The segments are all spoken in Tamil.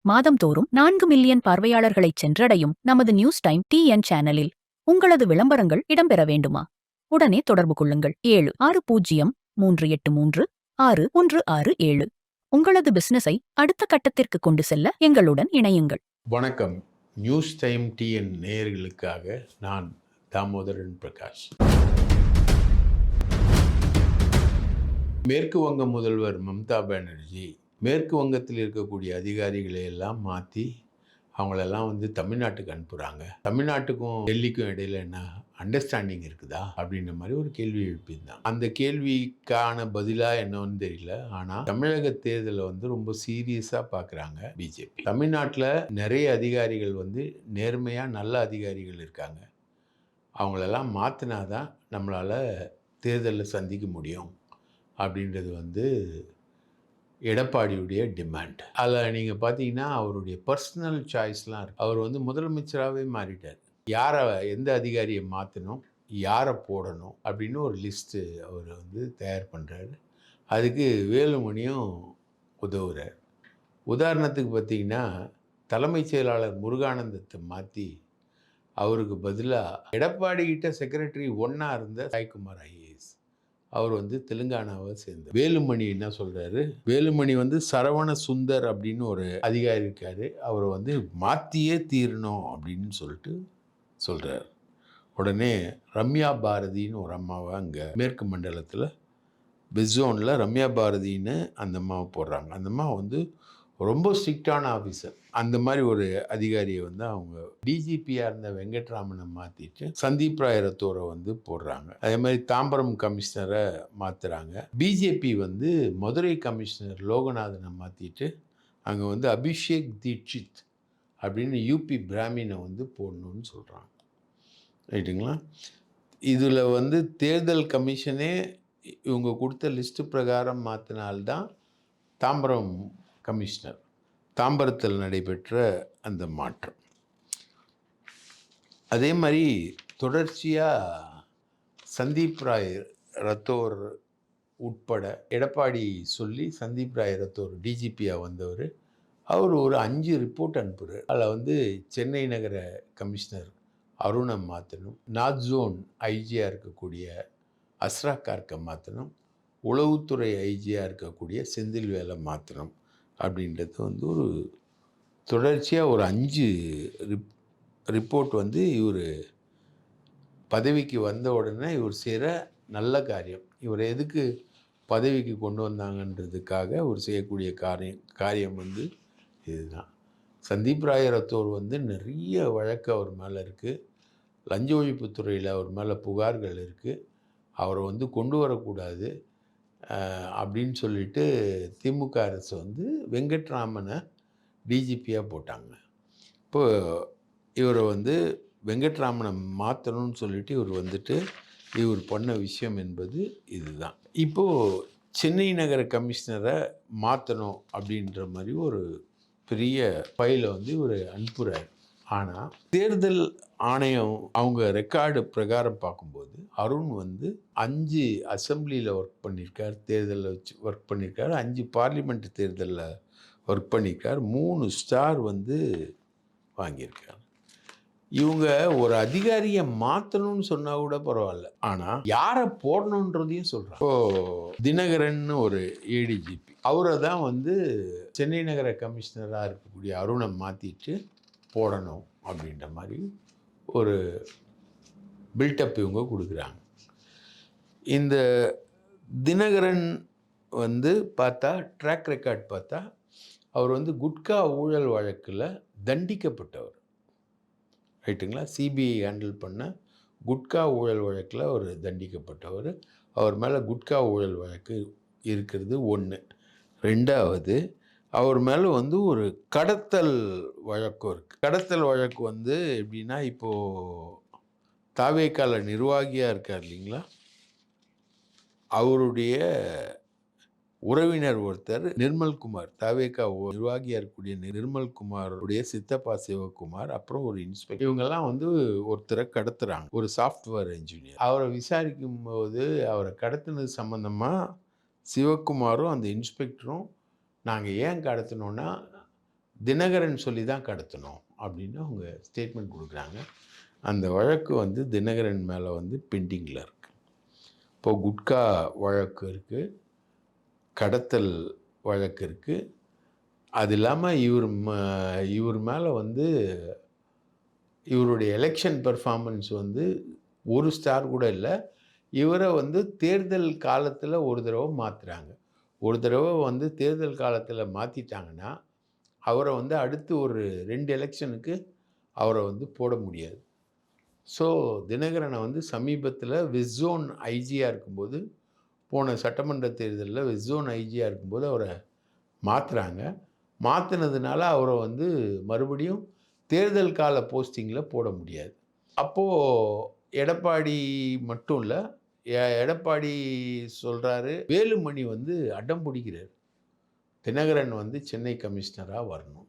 மாதம்தோறும் 4 மில்லியன் பார்வையாளர்களைச் சென்றடையும் நமது நியூஸ் டைம் டிஎன் சேனலில் உங்களது விளம்பரங்கள் இடம்பெற வேண்டுமா? உடனே தொடர்பு கொள்ளுங்கள். 7603836167. உங்களது பிசினஸை அடுத்த கட்டத்திற்கு கொண்டு செல்ல எங்களுடன் இணையுங்கள். வணக்கம். நியூஸ் டைம் டிஎன் நேயர்களுக்காக நான் தாமோதரன் பிரகாஷ். மேற்கு வங்க முதல்வர் மம்தா பானர்ஜி மேற்கு வங்கத்தில் இருக்கக்கூடிய அதிகாரிகளை எல்லாம் மாற்றி அவங்களெல்லாம் தமிழ்நாட்டுக்கு அனுப்புகிறாங்க. தமிழ்நாட்டுக்கும் டெல்லிக்கும் இடையில என்ன அண்டர்ஸ்டாண்டிங் இருக்குதா அப்படின்ற மாதிரி ஒரு கேள்வி எழுப்பியிருந்தாங்க. அந்த கேள்விக்கான பதிலாக என்னன்னு தெரியல. ஆனால் தமிழக தேர்தலை ரொம்ப சீரியஸாக பார்க்குறாங்க பிஜேபி. தமிழ்நாட்டில் நிறைய அதிகாரிகள் நேர்மையாக நல்ல அதிகாரிகள் இருக்காங்க. அவங்களெல்லாம் மாற்றினாதான் நம்மளால் தேர்தலில் சந்திக்க முடியும் அப்படின்றது எடப்பாடியுடைய டிமாண்ட். அதில் நீங்கள் பார்த்தீங்கன்னா அவருடைய பர்சனல் சாய்ஸ்லாம் இருக்குது. அவர் முதலமைச்சராகவே மாறிட்டார். யாரை எந்த அதிகாரியை மாற்றணும், யாரை போடணும் அப்படின்னு ஒரு லிஸ்ட்டு அவர் தயார் பண்ணுறாரு. அதுக்கு வேலுமணியும் உதவுறார். உதாரணத்துக்கு பார்த்தீங்கன்னா தலைமைச் செயலாளர் முருகானந்தத்தை மாற்றி அவருக்கு பதிலாக எடப்பாடி கிட்ட செக்ரட்டரி ஒன்றா இருந்த சாய்குமார் ஐஏஎஸ் அவர் தெலுங்கானாவை சேர்ந்தார். வேலுமணி என்ன சொல்கிறாரு, வேலுமணி சரவண சுந்தர் அப்படின்னு ஒரு அதிகாரி இருக்காரு, அவரை மாற்றியே தீரணும் அப்படின்னு சொல்லிட்டு சொல்கிறார். உடனே ரம்யா பாரதின்னு ஒரு அம்மாவை அங்கே மேற்கு மண்டலத்தில் பிஸ்ஸோனில் ரம்யா பாரதின்னு அந்த அம்மாவை போடுறாங்க. அந்த அம்மா ரொம்ப ஸ்ட்ரிக்டான ஆஃபீஸர். அந்த மாதிரி ஒரு அதிகாரியை அவங்க டிஜிபியாக இருந்த வெங்கட்ராமனை மாற்றிட்டு சந்தீப் ராய் ரத்தோரை போடுறாங்க. அதே மாதிரி தாம்பரம் கமிஷனரை மாற்றுறாங்க. பிஜேபி மதுரை கமிஷனர் லோகநாதனை மாற்றிட்டு அங்கே அபிஷேக் தீட்சித் அப்படின்னு யூபி பிராமினை போடணும்னு சொல்கிறாங்க. ரைட்டுங்களா? இதில் தேர்தல் கமிஷனே இவங்க கொடுத்த லிஸ்ட்டு பிரகாரம் மாற்றினால்தான் தாம்பரம் கமிஷனர் தாம்பரத்தில் நடைபெற்ற அந்த மாற்றம். அதே மாதிரி தொடர்ச்சியாக சந்தீப் ராய் ரத்தோர் உட்பட எடப்பாடி சொல்லி சந்தீப் ராய் ரத்தோர் டிஜிபியாக வந்தவர் அவர் ஒரு 5 ரிப்போர்ட் அனுப்புகிறார். அதில் சென்னை நகர கமிஷனர் அருணை மாற்றணும், நார்த் ஜோன் ஐஜியாக இருக்கக்கூடிய அஸ்ரா கார்க்கை மாற்றணும், உளவுத்துறை ஐஜியாக இருக்கக்கூடிய செந்தில் வேலை மாற்றணும் அப்படின்றது ஒரு தொடர்ச்சியாக ஒரு 5 ரிப்போர்ட் இவர் பதவிக்கு வந்த உடனே இவர் செய்கிற நல்ல காரியம். இவர் எதுக்கு பதவிக்கு கொண்டு வந்தாங்கன்றதுக்காக அவர் செய்யக்கூடிய காரியம் இதுதான். சந்தீப் ராய் ரத்தோர் நிறைய வழக்கு அவர் மேலே இருக்குது. லஞ்ச ஒழிப்புத்துறையில் அவர் மேலே புகார்கள் இருக்குது. அவரை கொண்டு வரக்கூடாது அப்படின்னு சொல்லிட்டு திமுக அரசு வெங்கட்ராமனை டிஜிபியாக போட்டாங்க. இப்போது இவரை வெங்கட்ராமனை மாற்றணும்னு சொல்லிட்டு இவர் பண்ண விஷயம் என்பது இதுதான். இப்போது சென்னை நகர கமிஷனரை மாற்றணும் அப்படின்ற மாதிரி ஒரு பெரிய ஃபைலை இவர் அனுப்புகிறார். ஆனால் தேர்தல் ஆணையம் அவங்க ரெக்கார்டு பிரகாரம் பார்க்கும்போது அருண் 5 அசம்பிளியில் ஒர்க் பண்ணியிருக்கார், தேர்தலில் வச்சு ஒர்க் பண்ணியிருக்கார், 5 பார்லிமெண்ட் தேர்தலில் ஒர்க் பண்ணியிருக்கார், 3 ஸ்டார் வாங்கியிருக்கார். இவங்க ஒரு அதிகாரியை மாற்றணும்னு சொன்னால் கூட பரவாயில்ல, ஆனால் யாரை போடணுன்றதையும் சொல்கிறாங்க. இப்போது தினகரன் ஒரு ஏடிஜிபி அவரை தான் சென்னை நகர கமிஷனராக இருக்கக்கூடிய அருணை மாற்றிட்டு போடணும் அப்படின்ற மாதிரி ஒரு பில்டப் இவங்க கொடுக்குறாங்க. இந்த தினகரன் பார்த்தா ட்ராக் ரெக்கார்ட் பார்த்தா அவர் குட்கா ஊழல் வழக்கில் தண்டிக்கப்பட்டவர். ரைட்டுங்களா? சிபிஐ ஹேண்டில் பண்ண குட்கா ஊழல் வழக்கில் அவர் தண்டிக்கப்பட்டவர். அவர் மேலே குட்கா ஊழல் வழக்கு இருக்கிறது ஒன்று. ரெண்டாவது அவர் மேலே ஒரு கடத்தல் வழக்கம் இருக்குது. கடத்தல் வழக்கு எப்படின்னா, இப்போது தாவேக்கால நிர்வாகியாக இருக்கார் இல்லைங்களா, அவருடைய உறவினர் ஒருத்தர் நிர்மல்குமார், தாவேக்கா நிர்வாகியாக இருக்கக்கூடிய நிர்மல்குமாருடைய சித்தப்பா சிவகுமார், அப்புறம் ஒரு இன்ஸ்பெக்டர், இவங்கெல்லாம் ஒருத்தரை கடத்துகிறாங்க, ஒரு சாஃப்ட்வேர் இன்ஜினியர். அவரை விசாரிக்கும் போது அவரை கடத்தினது சம்மந்தமாக சிவகுமாரும் அந்த இன்ஸ்பெக்டரும் நாங்கள் ஏன் கடத்தினோன்னா தினகரன் சொல்லி தான் கடத்தணும் அப்படின்னு அவங்க ஸ்டேட்மெண்ட் கொடுக்குறாங்க. அந்த வழக்கு வந்து தினகரன் மேலே வந்து பெண்டிங்கில் இருக்குது. இப்போ குட்கா வழக்கு இருக்குது, கடத்தல் வழக்கு இருக்குது. அது இல்லாமல் இவர் மேலே வந்து இவருடைய எலெக்ஷன் பெர்ஃபார்மன்ஸ் வந்து ஒரு ஸ்டார் கூட இல்லை. இவரை வந்து தேர்தல் காலத்தில் ஒரு தடவை மாற்றுறாங்க. ஒரு தடவை வந்து தேர்தல் காலத்தில் மாற்றிட்டாங்கன்னா அவரை வந்து அடுத்து ஒரு 2 எலெக்ஷனுக்கு அவரை வந்து போட முடியாது. ஸோ தினகரனை வந்து சமீபத்தில் வெஸ்ட் ஜோன் ஐஜியாக இருக்கும்போது, போன சட்டமன்ற தேர்தலில் வெஸ்ட் ஜோன் ஐஜியாக இருக்கும்போது அவரை மாற்றுறாங்க. மாற்றினதுனால அவரை வந்து மறுபடியும் தேர்தல் கால போஸ்டிங்கில் போட முடியாது. அப்போது எடப்பாடி மட்டும் இல்லை, எடப்பாடி சொல்கிறாரு, வேலுமணி வந்து அடம் பிடிக்கிறார். தினகரன் வந்து சென்னை கமிஷனராக வரணும்,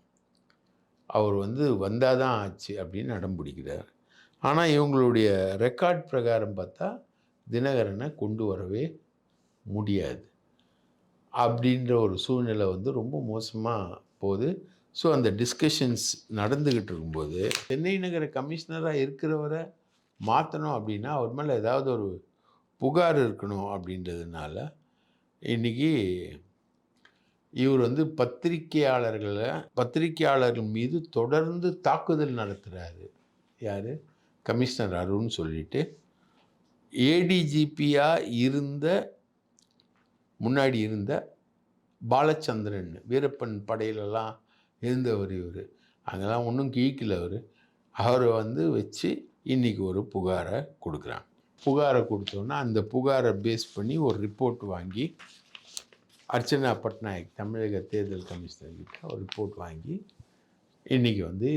அவர் வந்து வந்தால் தான் ஆச்சு அப்படின்னு அடம் பிடிக்கிறார். ஆனால் இவங்களுடைய ரெக்கார்ட் பிரகாரம் பார்த்தா தினகரனை கொண்டு வரவே முடியாது அப்படின்ற ஒரு சூழ்நிலை வந்து ரொம்ப மோசமாக போகுது. ஸோ அந்த டிஸ்கஷன்ஸ் நடந்துக்கிட்டு இருக்கும்போது சென்னை நகர கமிஷனராக இருக்கிறவரை மாற்றணும் அப்படின்னா அவர் மேலே ஏதாவது ஒரு புகார் இருக்கணும் அப்படின்றதுனால இன்றைக்கி இவர் வந்து பத்திரிகையாளர்கள் மீது தொடர்ந்து தாக்குதல் நடத்துகிறாரு. யார்? கமிஷனர் அருண் சொல்லிட்டு ஏடிஜிபியாக முன்னாடி இருந்த பாலச்சந்திரன், வீரப்பன் படையிலெல்லாம் இருந்தவர் இவர். அங்கெல்லாம் ஒன்றும் கீழ்க்கல அவரை வந்து வச்சு இன்றைக்கி ஒரு புகாரை கொடுக்குறாங்க. புகாரை கொடுத்தோன்னா அந்த புகாரை பேஸ் பண்ணி ஒரு ரிப்போர்ட் வாங்கி அர்ச்சனா பட்நாயக் தமிழக தேர்தல் கமிஷனர்கிட்ட ஒரு ரிப்போர்ட் வாங்கி இன்றைக்கி வந்து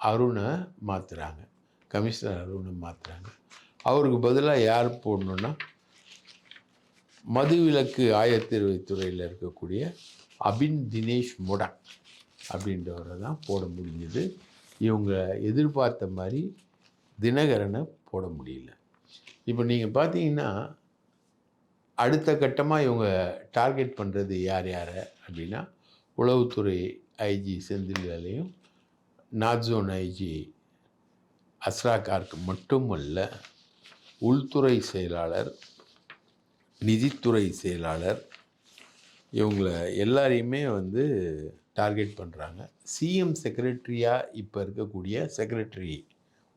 அருணை மாற்றுறாங்க, கமிஷனர் அருணை மாற்றுறாங்க. அவருக்கு பதிலாக யார் போடணுன்னா மதுவிலக்கு ஆயத்தீர்வைத்துறையில் இருக்கக்கூடிய அபின் தினேஷ் மொடக் அப்படின்றவரை தான் போட முடிஞ்சது. இவங்க எதிர்பார்த்த மாதிரி தினகரனை போட முடியல. இப்போ நீங்கள் பார்த்தீங்கன்னா அடுத்த கட்டமாக இவங்க டார்கெட் பண்ணுறது யாரை அப்படின்னா உளவுத்துறை ஐஜி செந்தில்வேலையும் நார்த் ஜோன் ஐஜி அஸ்ரா கார்க்கு மட்டுமல்ல, உள்துறை செயலாளர், நிதித்துறை செயலாளர், இவங்களை எல்லாரையுமே வந்து டார்கெட் பண்ணுறாங்க. சிஎம் செக்ரட்டரியாக இப்போ இருக்கக்கூடிய செக்ரட்டரி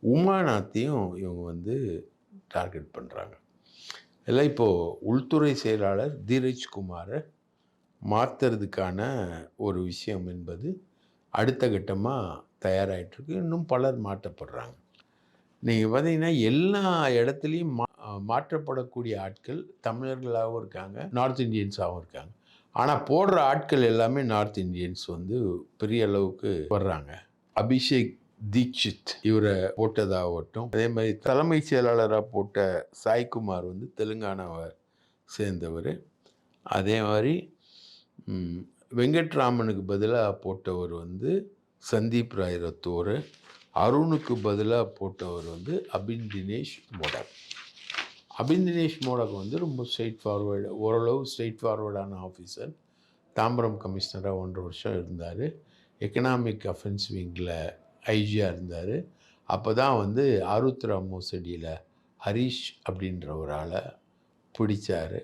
உமாநாத்தையும் இவங்க வந்து டார்கெட் பண்ணுறாங்க. எல்லாம் இப்போது உள்துறை செயலாளர் தீரஜ்குமாரை மாற்றுறதுக்கான ஒரு விஷயம் என்பது அடுத்த கட்டமாக தயாராகிட்டுருக்கு. இன்னும் பலர் மாற்றப்படுறாங்க. நீங்கள் பார்த்தீங்கன்னா எல்லா இடத்துலையும் மாற்றப்படக்கூடிய ஆட்கள் தமிழர்களாகவும் இருக்காங்க, நார்த் இந்தியன்ஸாகவும் இருக்காங்க. ஆனால் போடுற ஆட்கள் எல்லாமே நார்த் இந்தியன்ஸ் வந்து பெரிய அளவுக்கு வர்றாங்க. அபிஷேக் தீக்ஷித் இவரை போட்டதாகட்டும், அதே மாதிரி தலைமைச் செயலாளராக போட்ட சாய்குமார் வந்து தெலுங்கானாவை சேர்ந்தவர். அதே மாதிரி வெங்கட்ராமனுக்கு பதிலாக போட்டவர் வந்து சந்தீப் ராய் ரத்தோர், அருணுக்கு பதிலாக போட்டவர் வந்து அபின் தினேஷ் மோடக். அபின் தினேஷ் மோடக் வந்து ரொம்ப ஓரளவு ஸ்ட்ரெயிட் ஃபார்வர்டான ஆஃபீஸர். தாம்பரம் கமிஷனராக 1.5 வருஷம் இருந்தார். எக்கனாமிக் அஃபென்ஸ் விங்கில் ஐஜியாக இருந்தார். அப்போ தான் வந்து ஆருத்ரா மோசடியில் ஹரீஷ் அப்படின்ற ஒரு ஆளை பிடிச்சார்.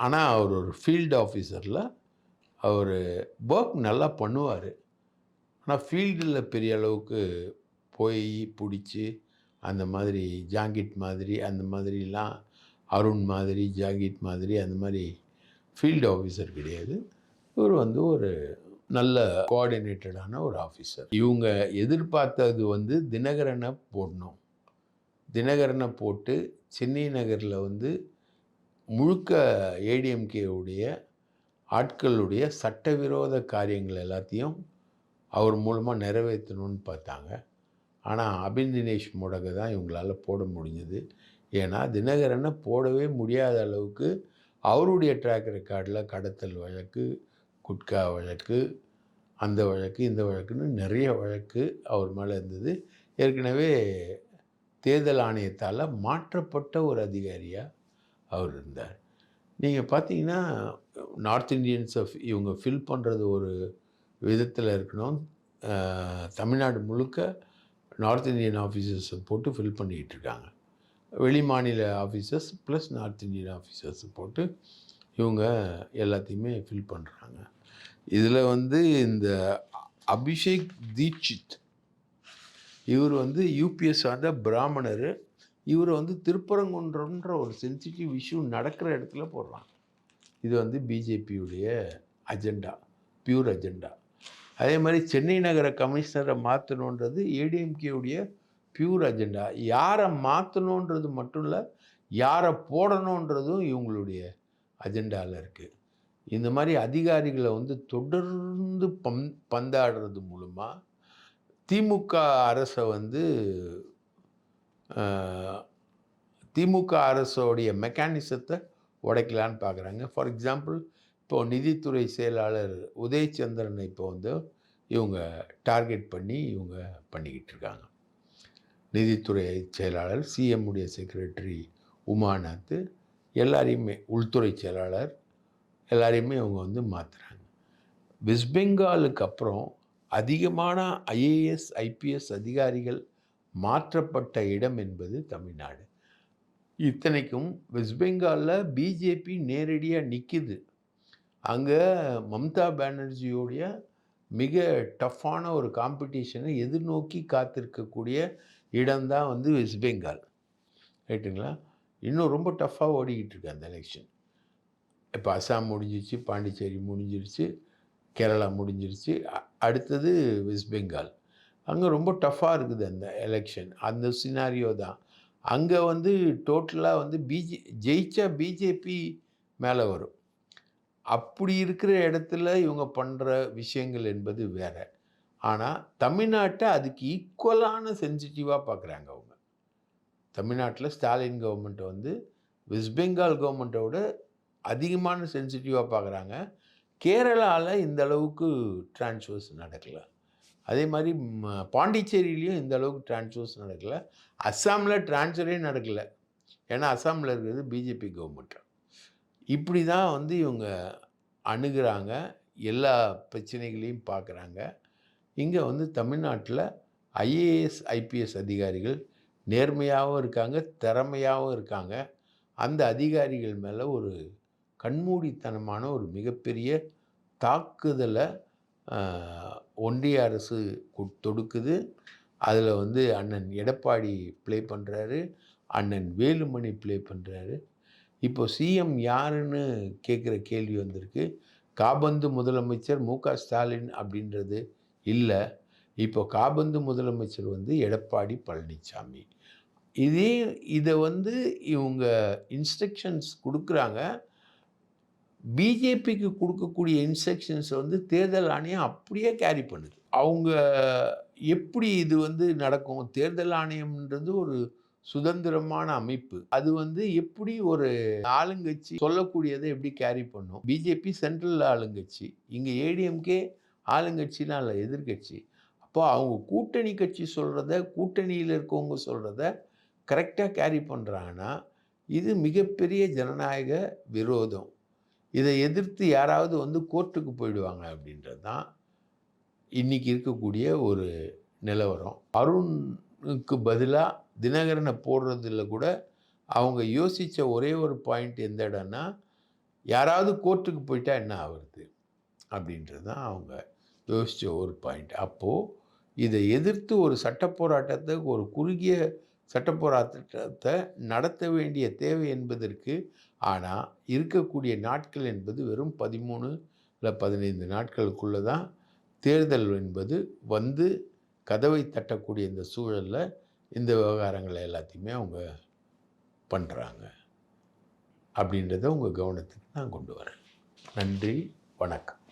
ஆனால் அவர் ஒரு ஃபீல்டு ஆஃபீஸரில் அவர் ஒர்க் நல்லா பண்ணுவார். ஆனால் ஃபீல்டில் பெரிய அளவுக்கு போய் பிடிச்சி அந்த மாதிரி ஜாங்கிட் மாதிரி அந்த மாதிரிலாம் அருண் மாதிரி ஜாங்கிட் மாதிரி அந்த மாதிரி ஃபீல்டு ஆஃபீஸர் கிடையாது. இவர் வந்து ஒரு நல்ல கோஆர்டினேட்டடான ஒரு ஆஃபீஸர். இவங்க எதிர்பார்த்தது வந்து தினகரனை போடணும். தினகரனை போட்டு சென்னை நகரில் வந்து முழுக்க ஏடிஎம்கேவுடைய ஆட்களுடைய சட்டவிரோத காரியங்கள் எல்லாத்தையும் அவர் மூலமாக நிறைவேற்றணும்னு பார்த்தாங்க. ஆனால் அபின் தினேஷ் மோடகை தான் இவங்களால் போட முடிஞ்சது. ஏன்னா தினகரனை போடவே முடியாத அளவுக்கு அவருடைய ட்ராக் ரெக்கார்டில் கடத்தல் வழக்கு, குட்கா வழக்கு, அந்த வழக்கு, இந்த வழக்குன்னு நிறைய வழக்கு அவர் மேலே இருந்தது. ஏற்கனவே தேர்தல் ஆணையத்தால் மாற்றப்பட்ட ஒரு அதிகாரியாக அவர் இருந்தார். நீங்கள் பார்த்தீங்கன்னா நார்த் இந்தியன்ஸை இவங்க ஃபில் பண்ணுறது ஒரு விதத்தில் இருக்கணும். தமிழ்நாடு முழுக்க நார்த் இந்தியன் ஆஃபீஸர்ஸை போட்டு ஃபில் பண்ணிக்கிட்டு இருக்காங்க. வெளி மாநில officers plus north Indian officers போட்டு இவங்க எல்லாத்தையுமே ஃபில் பண்ணுறாங்க. இதில் வந்து இந்த அபிஷேக் தீட்சித் இவர் வந்து யூபிஎஸ் சார்ந்த பிராமணர். இவர் வந்து திருப்பரங்குன்றம்ன்ற ஒரு சென்சிட்டிவ் இஷ்யூ நடக்கிற இடத்துல போடுறாங்க. இது வந்து பிஜேபியுடைய அஜெண்டா, பியூர் அஜெண்டா. அதே மாதிரி சென்னை நகர கமிஷனரை மாற்றணுன்றது ஏடிஎம்கேவுடைய பியூர் அஜெண்டா. யாரை மாற்றணுன்றது மட்டும் இல்லை, யாரை போடணுன்றதும் இவங்களுடைய அஜெண்டாவில் இருக்குது. இந்த மாதிரி அதிகாரிகளை வந்து தொடர்ந்து பந்தாடுறது மூலமாக திமுக அரசை வந்து திமுக அரசோடைய மெக்கானிசத்தை உடைக்கலான்னு பார்க்குறாங்க. ஃபார் எக்ஸாம்பிள், இப்போது நிதித்துறை செயலாளர் உதயச்சந்திரனை இப்போ வந்து இவங்க டார்கெட் பண்ணி இவங்க பண்ணிக்கிட்டு இருக்காங்க. நிதித்துறை செயலாளர், சிஎம் உடைய செக்ரட்டரி உமாநாத், எல்லாரையுமே உள்துறை செயலாளர் எல்லாரையுமே இவங்க வந்து மாற்றுறாங்க. வெஸ்ட் பெங்காலுக்கு அப்புறம் அதிகமான ஐஏஎஸ் ஐபிஎஸ் அதிகாரிகள் மாற்றப்பட்ட இடம் என்பது தமிழ்நாடு. இத்தனைக்கும் வெஸ்ட் பெங்காலில் பிஜேபி நேரடியாக நிற்கிது. அங்கே மம்தா பானர்ஜியோடைய மிக டஃப்பான ஒரு காம்படிஷனை எதிர்நோக்கி காத்திருக்கக்கூடிய இடம்தான் வந்து வெஸ்ட் பெங்கால். ரைட்டுங்களா? இன்னும் ரொம்ப டஃப்பாக ஓடிக்கிட்டு இருக்கு அந்த எலெக்ஷன். இப்போ அசாம் முடிஞ்சிருச்சு, பாண்டிச்சேரி முடிஞ்சிருச்சு, கேரளா முடிஞ்சிருச்சு, அடுத்தது வெஸ்ட் பெங்கால். அங்கே ரொம்ப டஃப்பாக இருக்குது அந்த எலெக்ஷன். அந்த சினாரியோ தான். அங்கே வந்து டோட்டலாக வந்து ஜெயிச்சா பிஜேபி மேலே வரும். அப்படி இருக்கிற இடத்துல இவங்க பண்ணுற விஷயங்கள் என்பது வேறு. ஆனால் தமிழ்நாட்டை அதுக்கு ஈக்குவலான சென்சிட்டிவாக பார்க்குறாங்க அவங்க. தமிழ்நாட்டில் ஸ்டாலின் கவர்மெண்ட்டை வந்து வெஸ்ட் பெங்கால் கவர்மெண்ட்டோட அதிகமான சென்சிட்டிவாக பார்க்குறாங்க. கேரளாவில் இந்த அளவுக்கு டிரான்ஸ்ஃபர்ஸ் நடக்கலை. அதே மாதிரி பாண்டிச்சேரியிலையும் இந்த அளவுக்கு டிரான்ஸ்ஃபர்ஸ் நடக்கலை. அஸ்ஸாமில் டிரான்ஸ்ஃபரே நடக்கலை. ஏன்னா அஸ்ஸாமில் இருக்கிறது பிஜேபி கவர்மெண்ட். இப்படி தான் வந்து இவங்க அணுகிறாங்க, எல்லா பிரச்சனைகளையும் பார்க்குறாங்க. இங்கே வந்து தமிழ்நாட்டில் ஐஏஎஸ் ஐபிஎஸ் அதிகாரிகள் நேர்மையாகவும் இருக்காங்க, திறமையாகவும் இருக்காங்க. அந்த அதிகாரிகள் மேலே ஒரு கண்மூடித்தனமான ஒரு மிகப்பெரிய தாக்குதலை ஒன்றிய அரசு தொடுக்குது. அதில் வந்து அண்ணன் எடப்பாடி ப்ளே பண்ணுறாரு, அண்ணன் வேலுமணி ப்ளே பண்ணுறாரு. இப்போ சிஎம் யாருன்னு கேட்குற கேள்வி வந்திருக்கு. காபந்து முதலமைச்சர் மு.க. ஸ்டாலின் அப்படின்றது இல்லை. இப்போ காபந்து முதலமைச்சர் வந்து எடப்பாடி பழனிசாமி. இதை வந்து இவங்க இன்ஸ்ட்ரக்ஷன்ஸ் கொடுக்குறாங்க. பிஜேபிக்கு கொடுக்கக்கூடிய இன்ஸ்ட்ரக்ஷன்ஸை வந்து தேர்தல் ஆணையம் அப்படியே கேரி பண்ணுது. அவங்க எப்படி இது வந்து நடக்கும்? தேர்தல் ஆணையம்ன்றது ஒரு சுதந்திரமான அமைப்பு. அது வந்து எப்படி ஒரு ஆளுங்கட்சி சொல்லக்கூடியதை எப்படி கேரி பண்ணும்? பிஜேபி சென்ட்ரல் ஆளுங்கட்சி, இங்கே ஏடிஎம்கே ஆளுங்கட்சிலாம் இல்லை, எதிர்கட்சி. அப்போ அவங்க கூட்டணி கட்சி சொல்கிறத, கூட்டணியில் இருக்கவங்க சொல்கிறத கரெக்டாக கேரி பண்ணுறாங்கன்னா இது மிகப்பெரிய ஜனநாயக விரோதம். இதை எதிர்த்து யாராவது வந்து கோர்ட்டுக்கு போயிடுவாங்க அப்படின்றது தான் இன்றைக்கி இருக்கக்கூடிய ஒரு நிலவரம். அருணுக்கு பதிலாக தினகரனை போடுறதில் கூட அவங்க யோசித்த ஒரே ஒரு பாயிண்ட் எந்த இடம்னா, யாராவது கோர்ட்டுக்கு போயிட்டா என்ன ஆகுறது அப்படின்றது தான் அவங்க யோசித்த ஒரு பாயிண்ட். அப்போது இதை எதிர்த்து ஒரு சட்ட போராட்டத்தை, ஒரு குறுகிய சட்ட போராட்டத்தை நடத்த வேண்டிய தேவை என்பதற்கு ஆனால் இருக்கக்கூடிய நாட்கள் என்பது வெறும் 13 இல்லை 15 நாட்களுக்குள்ளே தான் தேர்தல் என்பது வந்து கதவை தட்டக்கூடிய இந்த சூழலில் இந்த விவகாரங்களை எல்லாத்தையுமே அவங்க பண்ணுறாங்க அப்படின்றத உங்கள் கவனத்துக்கு நான் கொண்டு வரேன். நன்றி, வணக்கம்.